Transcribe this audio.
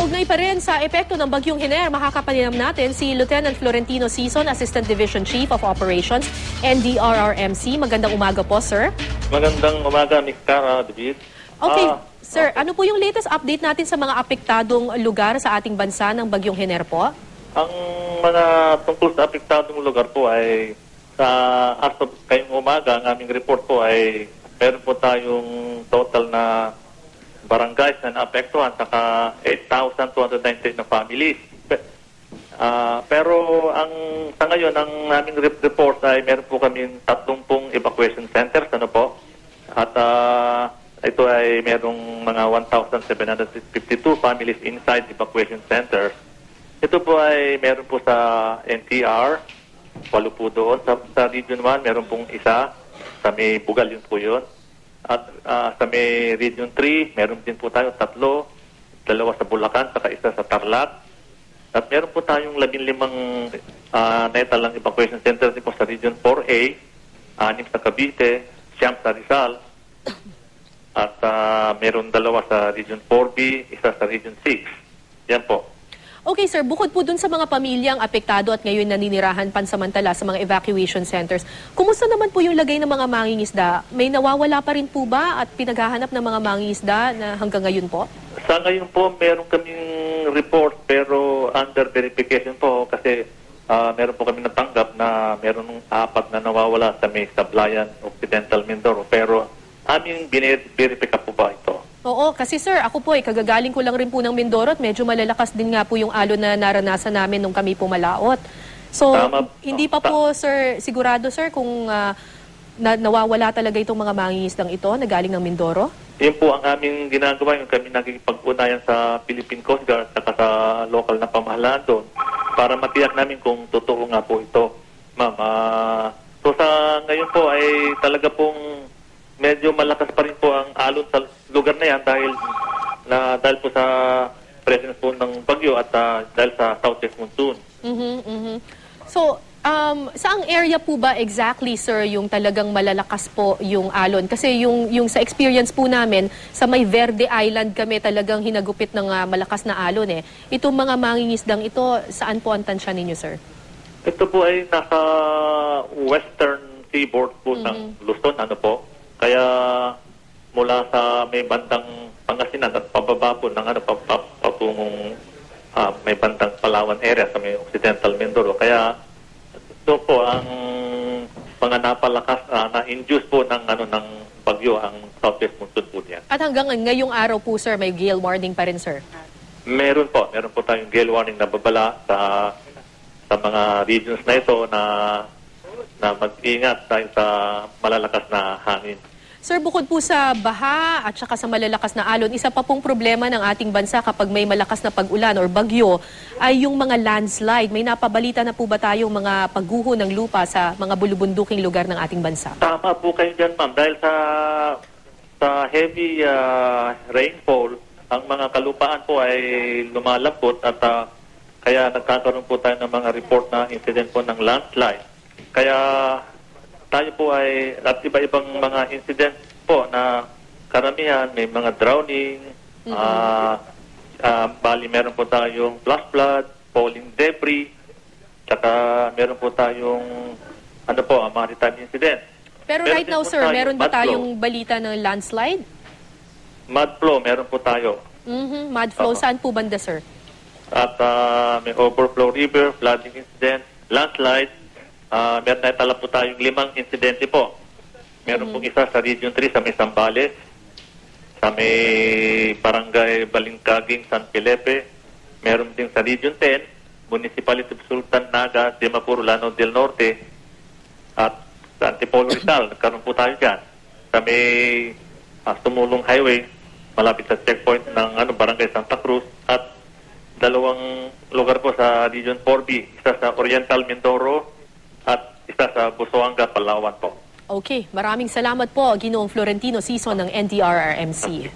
Kaugnay pa rin sa epekto ng Bagyong Hiner, makakapaninam natin si Lieutenant Florentino Sison, Assistant Division Chief of Operations, NDRRMC. Magandang umaga po, sir. Magandang umaga, Ms. Cara, David. Okay, sir, ano po yung latest update natin sa mga apektadong lugar sa ating bansa ng Bagyong Hiner po? Ang mga tungkol sa apektadong lugar po ay as of kayong umaga, ang aming report po ay meron po tayong total na barangays na naapektuhan, saka 8,298 na families. Pero sa ngayon, ang aming report ay meron po kami 30 evacuation centers, ano po? At ito ay merong mga 1,752 families inside evacuation centers. Ito po ay meron po sa NTR, 8 po doon. Sa Region 1, meron pong isa. Sa may Bugal yun po yun. At sa may Region 3, meron din po tayo 3, 2 sa Bulacan, saka isa sa Tarlac. At meron po tayong 15 naitalang evacuation center din po sa Region 4A, 6 sa Cavite, 9 sa Rizal, at meron 2 sa Region 4B, isa sa Region 6. Yan po. Okay, sir, bukod po dun sa mga pamilyang apektado at ngayon naninirahan pansamantala sa mga evacuation centers, kumusta naman po yung lagay ng mga mangingisda? May nawawala pa rin po ba at pinaghahanap ng mga mangingisda na hanggang ngayon po? Sa ngayon po, meron kaming report pero under verification po kasi meron po kami natanggap na meron 4 na nawawala sa may Sablayan, Occidental Mindoro. Pero aming binirifika po ba ito? Oo, kasi sir, ako po kagagaling ko lang rin po ng Mindoro at medyo malalakas din nga po yung alon na naranasan namin nung kami pumalaot. So, hindi pa po, sir, sigurado, sir, kung nawawala talaga itong mga mangingisdang ito na galing ng Mindoro? Yun po ang aming ginagawa, yung kami nagkikipag-unayan sa Philippine Coast Guard at sa local na pamahalaan doon para matiyak namin kung totoo nga po ito. Ma'am, so sa ngayon po ay talaga pong medyo malakas pa rin po ang alon sa lugar na yan dahil po sa presence po ng bagyo at dahil sa southwest monsoon. So, saang area po ba exactly, sir, yung talagang malalakas po yung alon? Kasi yung sa experience po namin, sa may Verde Island kami talagang hinagupit ng malakas na alon eh. Itong mga mangingisdang ito, saan po ang tansya ninyo, sir? Ito po ay nasa western seaboard po ng Luzon, ano po. Kaya mula sa may bandang Pangasinan at pababa po ng papungong may bandang Palawan area sa may Occidental Mindoro. Kaya ito po ang mga napalakas na-induce po ng bagyo ang southwest monsoon po niyan. At hanggang ngayong araw po, sir, may gale warning pa rin, sir? Meron po tayong gale warning na babala sa mga regions na ito na mag-ingat dahil sa malalakas na hangin. Sir, bukod po sa baha at saka sa malalakas na alon, isa pa pong problema ng ating bansa kapag may malakas na pag-ulan or bagyo ay yung mga landslide. May napabalita na po ba tayong mga pagguho ng lupa sa mga bulubunduking lugar ng ating bansa? Tama po kayo dyan, ma'am. Dahil sa heavy rainfall, ang mga kalupaan po ay lumalambot at kaya nagkakaroon po tayo ng mga report na incident po ng landslide. Kaya tayo po ay at iba-ibang mga incident po na karamihan, may mga drowning, bali meron po tayong flash flood, falling debris, tsaka meron po tayong maritime incident. Pero right now, sir, meron ba tayong balita ng landslide? Mud flow, meron po tayo. Mud flow, saan po banda, sir? At may overflow river, flooding incident, landslide. Meron na tala po tayong 5 insidente po. Meron pong isa sa Region 3 sa may Zambales, sa may Barangay Balingkaging, San Felipe. Meron din sa Region 10, Municipality of Sultan Naga, Dimapur, Lanao del Norte, at sa Antipolo Rizal. Nagkaroon po tayo dyan. Sa may Sumulong Highway, malapit sa checkpoint ng Barangay Santa Cruz, at 2 lugar po sa Region 4B, isa sa Oriental Mindoro, at isa sa Busoanga, Palawan po. Okay, maraming salamat po, Ginoong Florentino Sison ng NDRRMC.